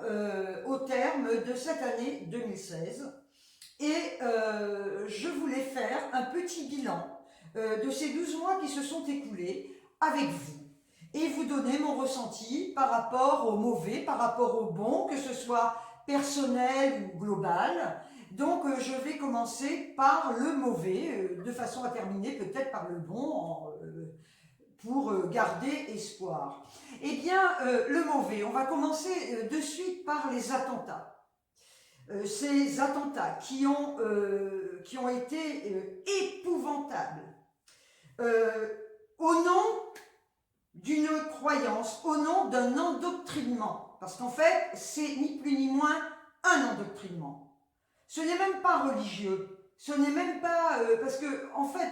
arrivons au terme de cette année 2016 et je voulais faire un petit bilan de ces 12 mois qui se sont écoulés avec vous et vous donner mon ressenti par rapport au mauvais, par rapport au bon, que ce soit personnel ou global. Donc je vais commencer par le mauvais, de façon à terminer peut-être par le bon, pour garder espoir. Eh bien, le mauvais, on va commencer de suite par les attentats. Ces attentats qui ont été épouvantables. Au nom d'une croyance, au nom d'un endoctrinement. Parce qu'en fait, c'est ni plus ni moins un endoctrinement. Ce n'est même pas religieux. Ce n'est même pas... parce que, en fait,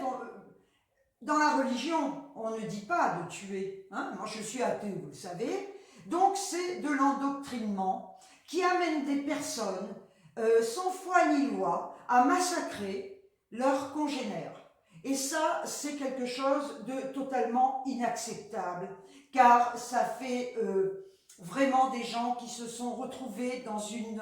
dans la religion, on ne dit pas de tuer. Hein. Moi, je suis athée, vous le savez. Donc, c'est de l'endoctrinement qui amène des personnes, sans foi ni loi, à massacrer leurs congénères. Et ça, c'est quelque chose de totalement inacceptable, car ça fait vraiment des gens qui se sont retrouvés dans une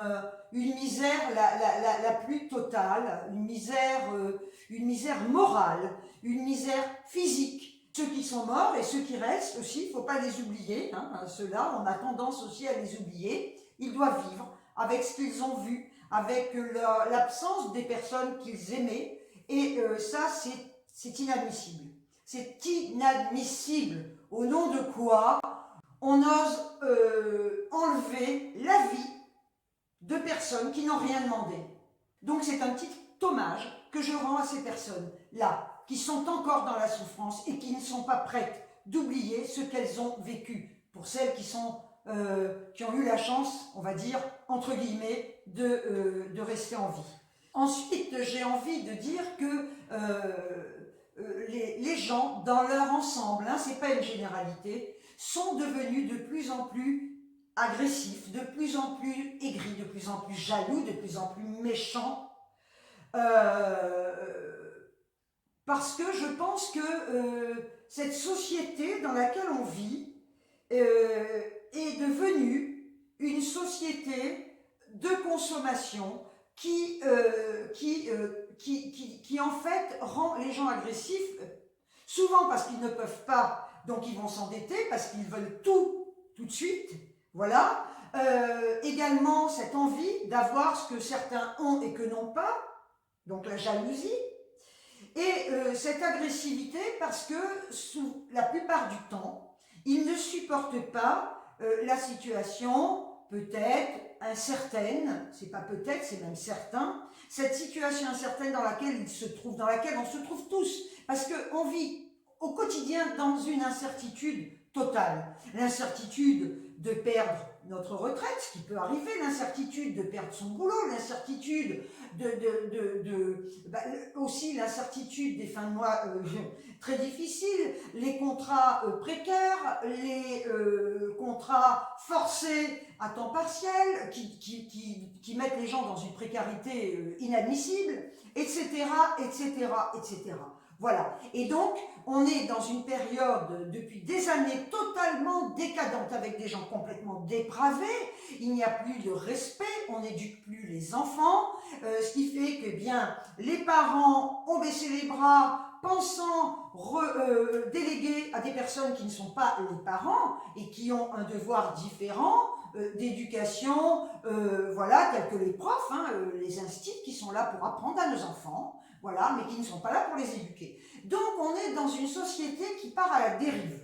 misère la plus totale, une misère morale, une misère physique. Ceux qui sont morts et ceux qui restent aussi, il ne faut pas les oublier, hein, ceux-là, on a tendance aussi à les oublier. Ils doivent vivre avec ce qu'ils ont vu, avec l'absence des personnes qu'ils aimaient, et ça, c'est inadmissible. C'est inadmissible. Au nom de quoi on ose enlever la vie de personnes qui n'ont rien demandé. Donc c'est un petit hommage que je rends à ces personnes-là, qui sont encore dans la souffrance et qui ne sont pas prêtes d'oublier ce qu'elles ont vécu. Pour celles qui ont eu la chance, on va dire, entre guillemets, de rester en vie. Ensuite, j'ai envie de dire que les gens, dans leur ensemble, hein, c'est pas une généralité, sont devenus de plus en plus agressifs, de plus en plus aigris, de plus en plus jaloux, de plus en plus méchants. Parce que je pense que cette société dans laquelle on vit est devenue une société de consommation qui en fait rend les gens agressifs, souvent parce qu'ils ne peuvent pas, donc ils vont s'endetter, parce qu'ils veulent tout de suite, voilà. Également cette envie d'avoir ce que certains ont et que n'ont pas, donc la jalousie, et cette agressivité parce que la plupart du temps, ils ne supportent pas la situation peut-être incertaine, c'est pas peut-être, c'est même certain, cette situation incertaine dans laquelle ils se trouvent, dans laquelle on se trouve tous, parce qu'on vit au quotidien dans une incertitude totale. L'incertitude de perdre notre retraite, ce qui peut arriver, l'incertitude de perdre son boulot, l'incertitude aussi l'incertitude des fins de mois très difficiles, les contrats précaires, les contrats forcés à temps partiel qui mettent les gens dans une précarité inadmissible, etc., etc., etc. Voilà. Et donc, on est dans une période depuis des années totalement décadente, avec des gens complètement dépravés. Il n'y a plus de respect, on n'éduque plus les enfants, ce qui fait que bien les parents ont baissé les bras, pensant déléguer à des personnes qui ne sont pas les parents et qui ont un devoir différent d'éducation, voilà, tels que les profs, hein, les instituts qui sont là pour apprendre à nos enfants. Voilà, mais qui ne sont pas là pour les éduquer. Donc on est dans une société qui part à la dérive.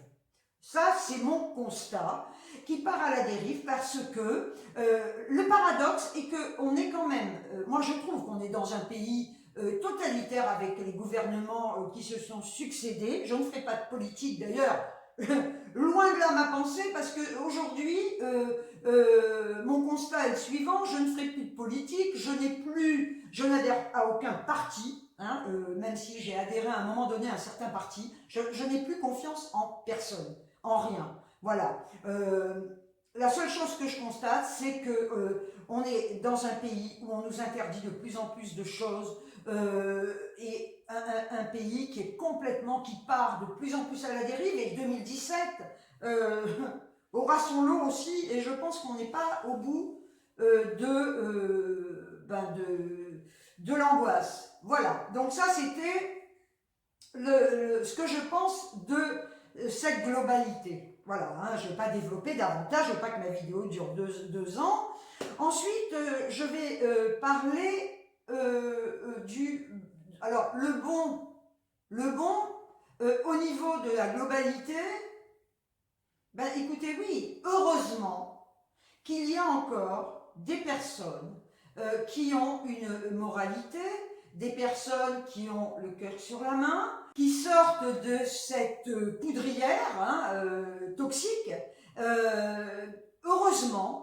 Ça, c'est mon constat, qui part à la dérive parce que le paradoxe est qu'on est quand même, moi je trouve qu'on est dans un pays totalitaire avec les gouvernements qui se sont succédés. Je ne ferai pas de politique d'ailleurs, loin de là ma pensée, parce qu'aujourd'hui, mon constat est le suivant, je ne ferai plus de politique, je n'adhère à aucun parti. Hein, même si j'ai adhéré à un moment donné à un certain parti, je n'ai plus confiance en personne, en rien. Voilà. La seule chose que je constate, c'est que on est dans un pays où on nous interdit de plus en plus de choses et un pays qui est complètement, qui part de plus en plus à la dérive. Et 2017, aura son lot aussi, et je pense qu'on n'est pas au bout de l'angoisse. Voilà, donc ça c'était ce que je pense de cette globalité. Voilà, hein, je ne vais pas développer davantage, je ne veux pas que ma vidéo dure deux ans. Ensuite, je vais parler alors le bon au niveau de la globalité. Ben écoutez, oui, heureusement qu'il y a encore des personnes qui ont une moralité, des personnes qui ont le cœur sur la main, qui sortent de cette poudrière toxique. Heureusement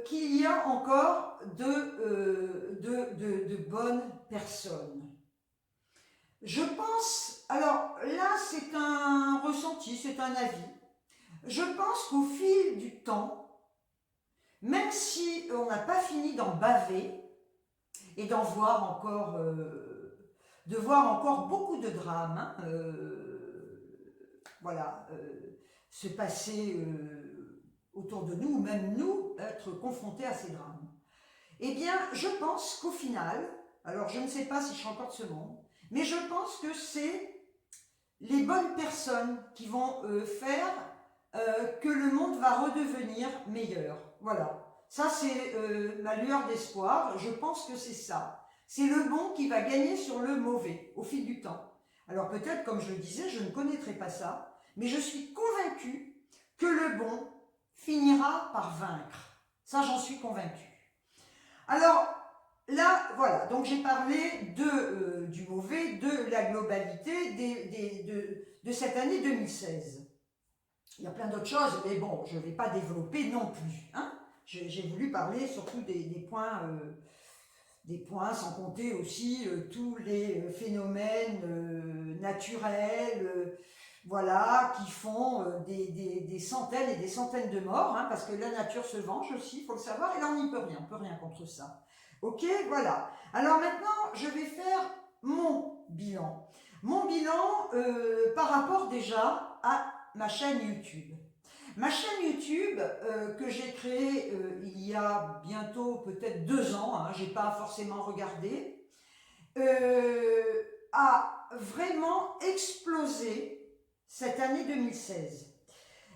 qu'il y a encore de bonnes personnes. Je pense, alors là c'est un ressenti, c'est un avis, je pense qu'au fil du temps, même si on n'a pas fini d'en baver et d'en voir encore, de voir encore beaucoup de drames, se passer autour de nous, ou même nous, être confrontés à ces drames. Eh bien, je pense qu'au final, alors je ne sais pas si je suis encore de ce monde, mais je pense que c'est les bonnes personnes qui vont faire que le monde va redevenir meilleur. Voilà. Ça, c'est ma lueur d'espoir. Je pense que c'est ça. C'est le bon qui va gagner sur le mauvais au fil du temps. Alors peut-être, comme je le disais, je ne connaîtrai pas ça, mais je suis convaincue que le bon finira par vaincre. Ça, j'en suis convaincue. Alors, là, voilà, donc j'ai parlé du mauvais, de la globalité de cette année 2016. Il y a plein d'autres choses, mais bon, je ne vais pas développer non plus. Hein. J'ai voulu parler surtout des points, sans compter aussi tous les phénomènes naturels, voilà, qui font des centaines et des centaines de morts, hein, parce que la nature se venge aussi, il faut le savoir, et là on n'y peut rien, on ne peut rien contre ça. Ok, voilà. Alors maintenant, je vais faire mon bilan. Mon bilan par rapport déjà à ma chaîne YouTube. Ma chaîne YouTube que j'ai créée il y a bientôt peut-être 2 ans, hein, je n'ai pas forcément regardé, a vraiment explosé cette année 2016.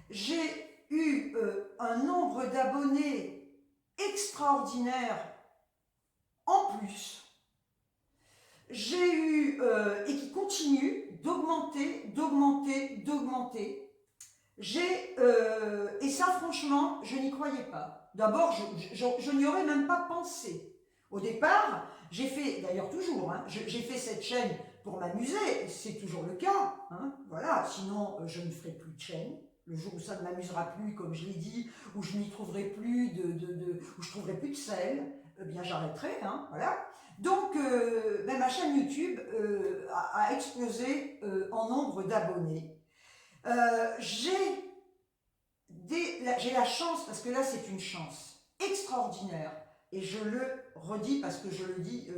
J'ai eu un nombre d'abonnés extraordinaire en plus. J'ai eu, et qui continue d'augmenter. Et ça franchement, je n'y croyais pas. D'abord, je n'y aurais même pas pensé. Au départ, j'ai fait, d'ailleurs toujours, hein, j'ai fait cette chaîne pour m'amuser, c'est toujours le cas, hein, voilà, sinon je ne ferai plus de chaîne. Le jour où ça ne m'amusera plus, comme je l'ai dit, où je n'y trouverai plus où je trouverai plus de sel, eh bien j'arrêterai, hein, voilà. Donc, ma chaîne YouTube a explosé en nombre d'abonnés. J'ai la chance, parce que là c'est une chance extraordinaire, et je le redis parce que je le dis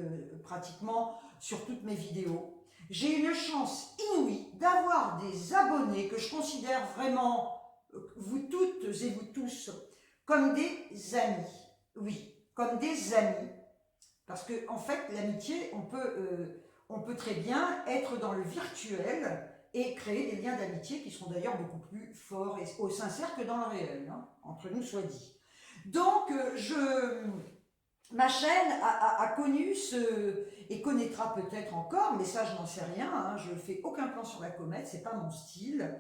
pratiquement sur toutes mes vidéos, j'ai une chance inouïe d'avoir des abonnés que je considère vraiment, vous toutes et vous tous, comme des amis. Oui, comme des amis. Parce que en fait, l'amitié, on peut très bien être dans le virtuel et créer des liens d'amitié qui seront d'ailleurs beaucoup plus forts et sincères que dans le réel, hein, entre nous soit dit. Donc, ma chaîne a connu et connaîtra peut-être encore, mais ça je n'en sais rien, hein, je ne fais aucun plan sur la comète, c'est pas mon style.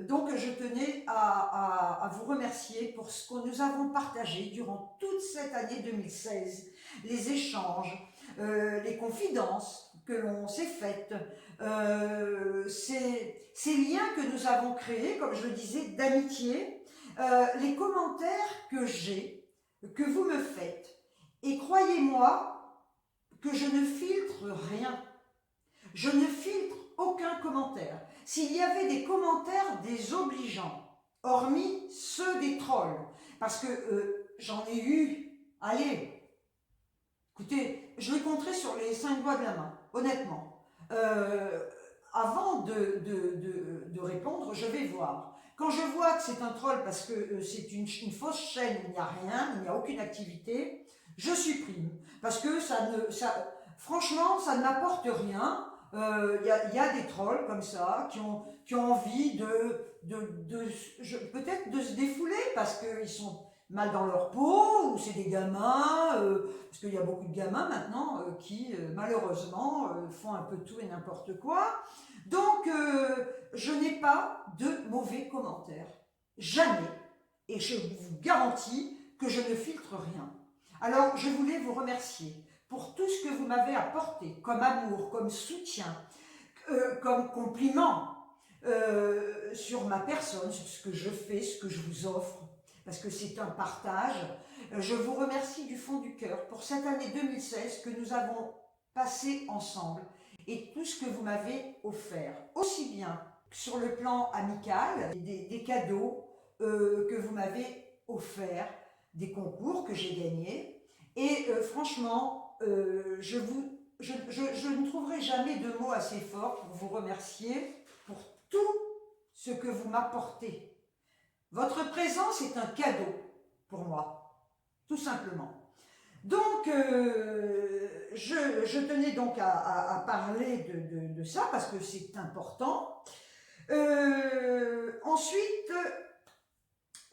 Donc je tenais à vous remercier pour ce que nous avons partagé durant toute cette année 2016, les échanges, les confidences que l'on s'est faites, ces liens que nous avons créés, comme je le disais, d'amitié, les commentaires que vous me faites. Et croyez-moi que je ne filtre rien. Je ne filtre aucun commentaire. S'il y avait des commentaires désobligeants, hormis ceux des trolls, parce que j'en ai eu, allez, écoutez, je les compterai sur les 5 doigts de la main, honnêtement. Avant de répondre, je vais voir. Quand je vois que c'est un troll parce que c'est une fausse chaîne, il n'y a rien, il n'y a aucune activité, je supprime. Parce que franchement, ça ne m'apporte rien. Y a des trolls comme ça qui ont envie peut-être de se défouler parce qu'ils sont mal dans leur peau, ou c'est des gamins, parce qu'il y a beaucoup de gamins maintenant qui malheureusement font un peu tout et n'importe quoi. Donc je n'ai pas de mauvais commentaires, jamais, et je vous garantis que je ne filtre rien. Alors je voulais vous remercier pour tout ce que vous m'avez apporté comme amour, comme soutien, comme compliment sur ma personne, sur ce que je fais, ce que je vous offre, parce que c'est un partage. Je vous remercie du fond du cœur pour cette année 2016 que nous avons passée ensemble et tout ce que vous m'avez offert, aussi bien sur le plan amical, des cadeaux que vous m'avez offerts, des concours que j'ai gagnés. Et franchement, je ne trouverai jamais de mots assez forts pour vous remercier pour tout ce que vous m'apportez. Votre présence est un cadeau pour moi, tout simplement. Donc, je tenais donc à parler de ça parce que c'est important. Ensuite,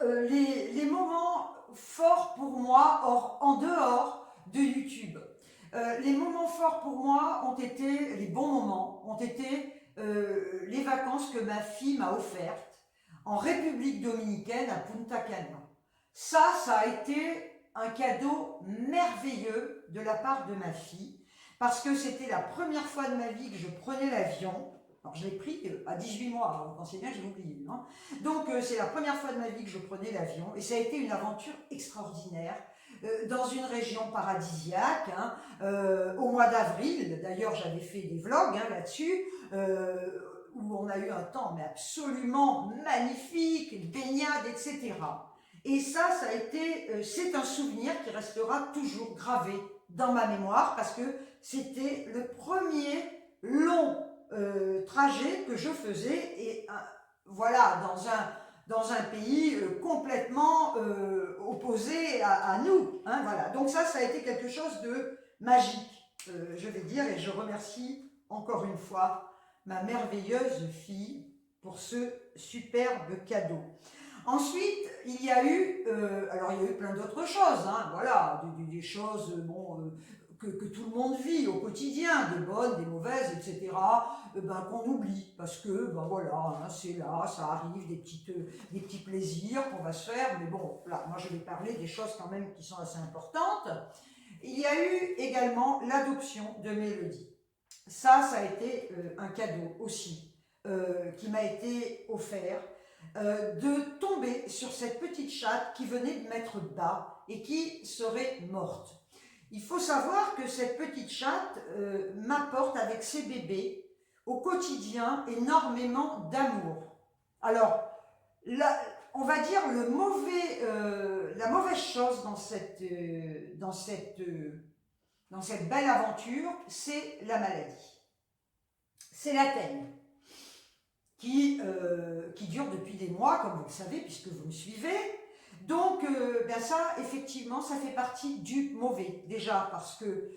les moments forts pour moi en dehors de YouTube. Les moments forts pour moi ont été, les bons moments, ont été les vacances que ma fille m'a offertes en République dominicaine à Punta Cana. Ça a été un cadeau merveilleux de la part de ma fille, parce que c'était la première fois de ma vie que je prenais l'avion. Alors je l'ai pris à 18 mois, hein, vous pensez bien, j'ai oublié. Hein. Donc c'est la première fois de ma vie que je prenais l'avion, et ça a été une aventure extraordinaire, dans une région paradisiaque, hein, au mois d'avril. D'ailleurs j'avais fait des vlogs hein, là-dessus, où on a eu un temps mais absolument magnifique, baignade, etc. Et ça a été, c'est un souvenir qui restera toujours gravé dans ma mémoire parce que c'était le premier long trajet que je faisais et voilà, dans un pays complètement opposé à nous. Hein, voilà. Donc ça a été quelque chose de magique, je vais dire, et je remercie encore une fois ma merveilleuse fille pour ce superbe cadeau. Ensuite, il y a eu plein d'autres choses, hein, voilà, des choses que tout le monde vit au quotidien, des bonnes, des mauvaises, etc., qu'on oublie, parce que, voilà, hein, c'est là, ça arrive, des petits plaisirs qu'on va se faire, mais bon, là, moi je vais parler des choses quand même qui sont assez importantes. Il y a eu également l'adoption de Mélodie. Ça a été un cadeau aussi, qui m'a été offert, de tomber sur cette petite chatte qui venait de mettre bas et qui serait morte. Il faut savoir que cette petite chatte m'apporte avec ses bébés au quotidien énormément d'amour. Alors, on va dire la mauvaise chose dans cette belle aventure, c'est la maladie. C'est la teigne. Qui dure depuis des mois, comme vous le savez, puisque vous me suivez. Donc, ça, effectivement, ça fait partie du mauvais. Déjà, parce que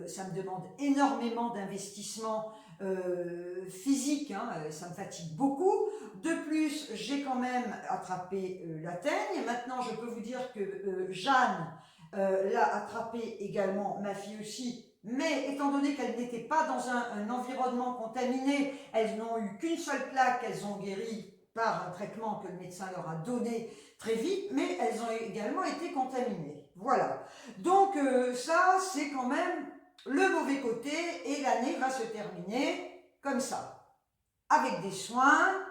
ça me demande énormément d'investissement physique, hein, ça me fatigue beaucoup. De plus, j'ai quand même attrapé la teigne. Maintenant, je peux vous dire que Jeanne l'a attrapé également, ma fille aussi. Mais étant donné qu'elles n'étaient pas dans un environnement contaminé, elles n'ont eu qu'une seule plaque, elles ont guéri par un traitement que le médecin leur a donné très vite, mais elles ont également été contaminées. Voilà. Donc ça, c'est quand même le mauvais côté, et l'année va se terminer comme ça, avec des soins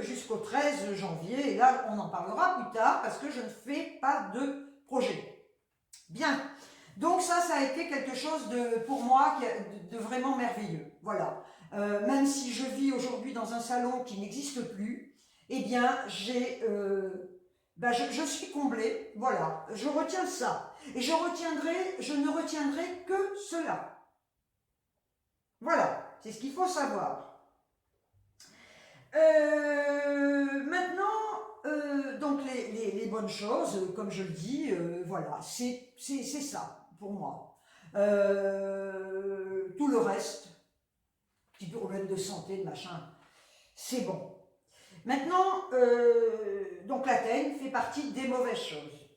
jusqu'au 13 janvier, et là on en parlera plus tard parce que je ne fais pas de projet. Bien. Donc ça a été quelque chose pour moi de vraiment merveilleux. Voilà. Même si je vis aujourd'hui dans un salon qui n'existe plus, eh bien, je suis comblée. Voilà. Je retiens ça. Et je ne retiendrai que cela. Voilà. C'est ce qu'il faut savoir. Maintenant, donc les bonnes choses, comme je le dis, voilà, c'est ça pour moi. Tout le reste, petit problème de santé, de machin, c'est bon. Maintenant, donc la teigne fait partie des mauvaises choses.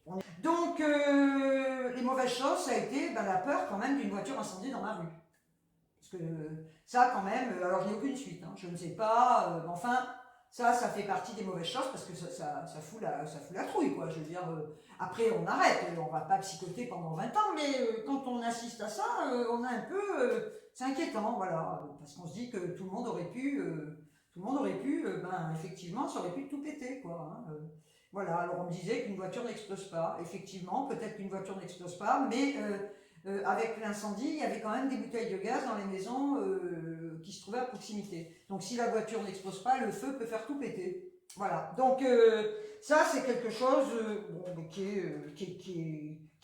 Donc, les mauvaises choses, ça a été la peur quand même d'une voiture incendiée dans ma rue. Parce que ça, quand même, alors je n'ai aucune suite, hein, je ne sais pas, mais enfin, ça fait partie des mauvaises choses parce que ça fout la trouille, quoi. Je veux dire, après on arrête, on va pas psychoter pendant 20 ans, mais quand on assiste à ça, on a un peu, c'est inquiétant, voilà, parce qu'on se dit que tout le monde aurait pu, effectivement, ça aurait pu tout péter, quoi. Hein, voilà, alors on me disait qu'une voiture n'explose pas. Effectivement, peut-être qu'une voiture n'explose pas, mais avec l'incendie, il y avait quand même des bouteilles de gaz dans les maisons qui se trouvaient à proximité. Donc si la voiture n'explose pas, le feu peut faire tout péter. Voilà, donc ça c'est quelque chose qui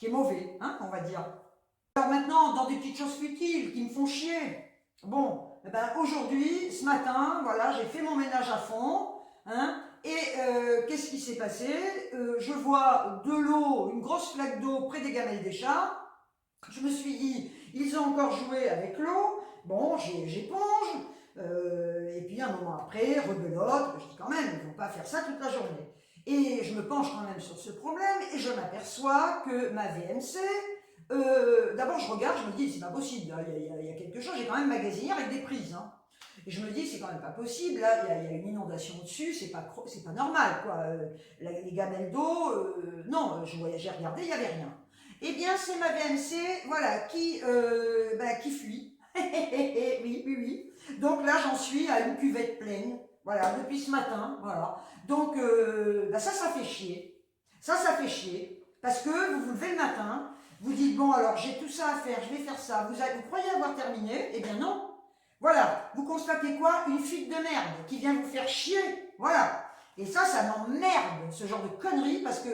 est mauvais, hein, on va dire. Alors maintenant, dans des petites choses futiles qui me font chier. Bon, eh ben, aujourd'hui, ce matin, voilà, j'ai fait mon ménage à fond, hein, et qu'est-ce qui s'est passé? Je vois de l'eau, une grosse flaque d'eau près des gamelles des chats. Je me suis dit, ils ont encore joué avec l'eau. Bon, j'éponge. Et puis un moment après, rebelote. Je dis quand même, ils ne vont pas faire ça toute la journée. Et je me penche quand même sur ce problème et je m'aperçois que ma VMC, d'abord je regarde, je me dis, c'est pas possible, il y a quelque chose, j'ai quand même magasiné avec des prises. Hein. Et je me dis, c'est quand même pas possible, là, il y a une inondation dessus, c'est pas normal, quoi. Les gamelles d'eau, non, j'ai regardé, il n'y avait rien. Eh bien, c'est ma VMC, voilà, qui fuit. Oui, oui, oui. Donc là, j'en suis à une cuvette pleine, voilà, depuis ce matin, voilà. Donc, ça fait chier. Ça fait chier. Parce que vous vous levez le matin, vous dites, bon, alors j'ai tout ça à faire, je vais faire ça. Vous croyez avoir terminé? Eh bien non. Voilà. Vous constatez quoi? Une fuite de merde qui vient vous faire chier. Voilà. Et ça m'emmerde, ce genre de conneries, parce que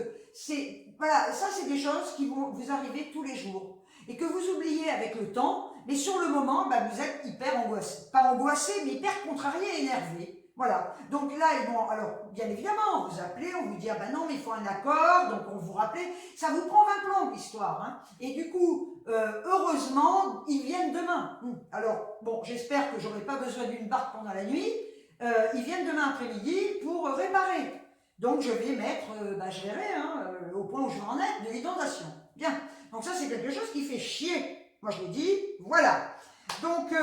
voilà, ça c'est des choses qui vont vous arriver tous les jours. Et que vous oubliez avec le temps, mais sur le moment, vous êtes hyper angoissé. Pas angoissé, mais hyper contrarié et énervé. Voilà. Donc là, ils vont, alors, bien évidemment, vous appelez, on vous dit, ah ben non, mais il faut un accord, donc on vous rappelle. Ça vous prend 20 plombs, l'histoire. Hein. Et du coup, heureusement, ils viennent demain. Alors, bon, j'espère que j'aurai pas besoin d'une barque pendant la nuit. Ils viennent demain après-midi pour réparer. Donc je vais mettre, je verrai, hein, au point où je vais en être, de l'inondation. Bien. Donc ça, c'est quelque chose qui fait chier. Moi, je l'ai dit, voilà. Donc,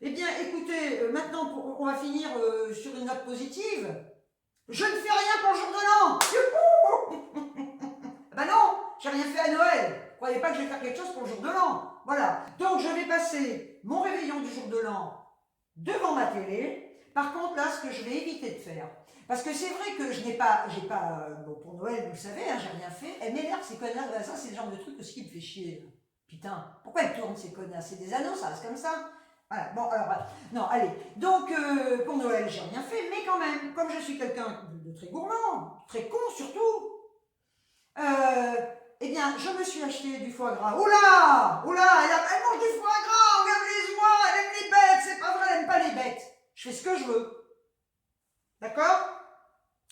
eh bien, écoutez, maintenant, on va finir sur une note positive. Je ne fais rien pour le jour de l'an. Ben non, j'ai rien fait à Noël. Croyez pas que je vais faire quelque chose pour le jour de l'an. Voilà. Donc, je vais passer mon réveillon du jour de l'an devant ma télé. Par contre, là, ce que je vais éviter de faire, parce que c'est vrai que bon, pour Noël, vous le savez, hein, j'ai rien fait. Elle m'énerve ces connards. Ça, c'est le genre de truc aussi qui me fait chier. Putain, pourquoi elles tournent ces connards? C'est des anneaux, ça reste comme ça. Voilà, bon, alors, non, allez. Donc, pour Noël, j'ai rien fait, mais quand même, comme je suis quelqu'un de très gourmand, très con surtout, eh bien, je me suis acheté du foie gras. Oula, elle mange du foie gras, regarde les oies, elle aime les bêtes, c'est pas vrai, elle aime pas les bêtes. Je fais ce que je veux. D'accord?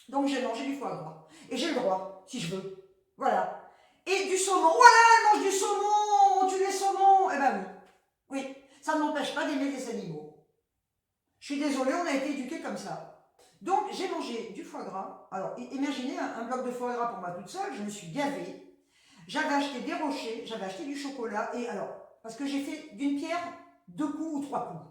Donc j'ai mangé du foie gras. Et j'ai le droit, si je veux. Voilà. Et du saumon. Voilà, elle mange du saumon, on tue les saumons. Eh ben oui. Oui, ça ne m'empêche pas d'aimer les animaux. Je suis désolée, on a été éduqués comme ça. Donc j'ai mangé du foie gras. Alors imaginez un bloc de foie gras pour moi toute seule, je me suis gavée. J'avais acheté des rochers, j'avais acheté du chocolat. Et alors, parce que j'ai fait d'une pierre 2 coups ou 3 coups.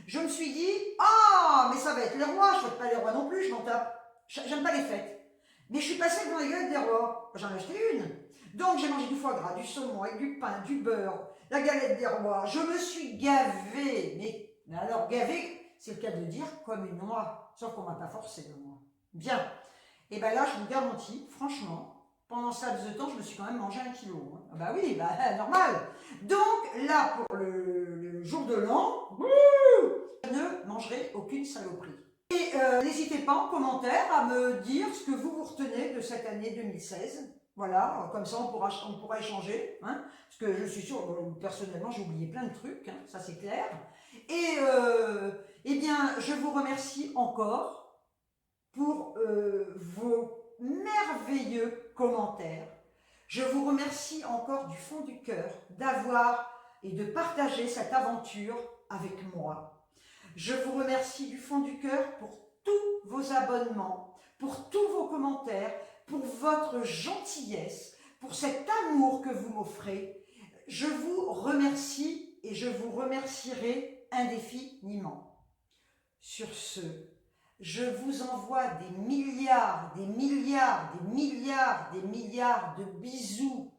Je me suis dit, ah, mais ça va être les rois, je ne fête pas les rois non plus, je m'en tape. J'aime pas les fêtes. Mais je suis passée devant les galettes des rois. J'en ai acheté une. Donc j'ai mangé du foie gras, du saumon, avec du pain, du beurre, la galette des rois. Je me suis gavée. Mais alors gavée, c'est le cas de dire comme une noix. Sauf qu'on ne m'a pas forcé de moi. Bien. Et bien là, je vous garantis, franchement, pendant ce laps de temps, je me suis quand même mangé 1 kilo. Hein. Ah bah oui, normal. Donc là, pour le jour de l'an, je ne mangerai aucune saloperie. Et n'hésitez pas en commentaire à me dire ce que vous retenez de cette année 2016. Voilà, comme ça on pourra échanger. Hein, parce que je suis sûre, personnellement, j'ai oublié plein de trucs, hein, ça c'est clair. Eh bien, je vous remercie encore pour vos merveilleux commentaires. Je vous remercie encore du fond du cœur d'avoir et de partager cette aventure avec moi. Je vous remercie du fond du cœur pour tous vos abonnements, pour tous vos commentaires, pour votre gentillesse, pour cet amour que vous m'offrez. Je vous remercie et je vous remercierai indéfiniment. Sur ce, je vous envoie des milliards, des milliards, des milliards, des milliards de bisous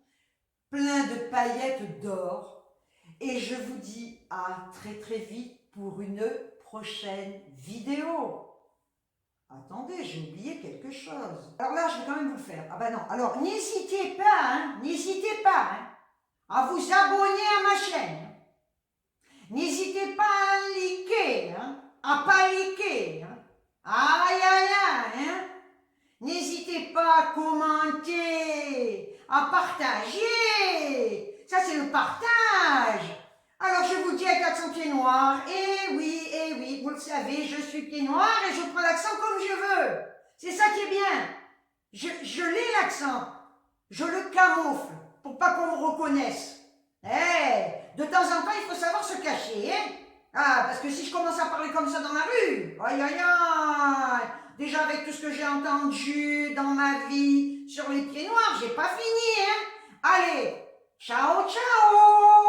pleins de paillettes d'or et je vous dis à très très vite pour une prochaine vidéo. Attendez, j'ai oublié quelque chose. Alors là, je vais quand même vous le faire. Ah ben non, alors n'hésitez pas, à vous abonner à ma chaîne. N'hésitez pas à liker, à pas liker. Aïe, aïe, aïe, N'hésitez pas à commenter, à partager. Ça, c'est le partage. Alors, je vous dis avec l'accent pied noir. Eh oui, vous le savez, je suis pied noir et je prends l'accent comme je veux. C'est ça qui est bien. Je lis l'accent. Je le camoufle pour pas qu'on me reconnaisse. De temps en temps, il faut savoir se cacher, Ah, parce que si je commence à parler comme ça dans la rue, aïe, aïe, aïe, déjà avec tout ce que j'ai entendu dans ma vie sur les pieds noirs, j'ai pas fini, Allez, ciao, ciao!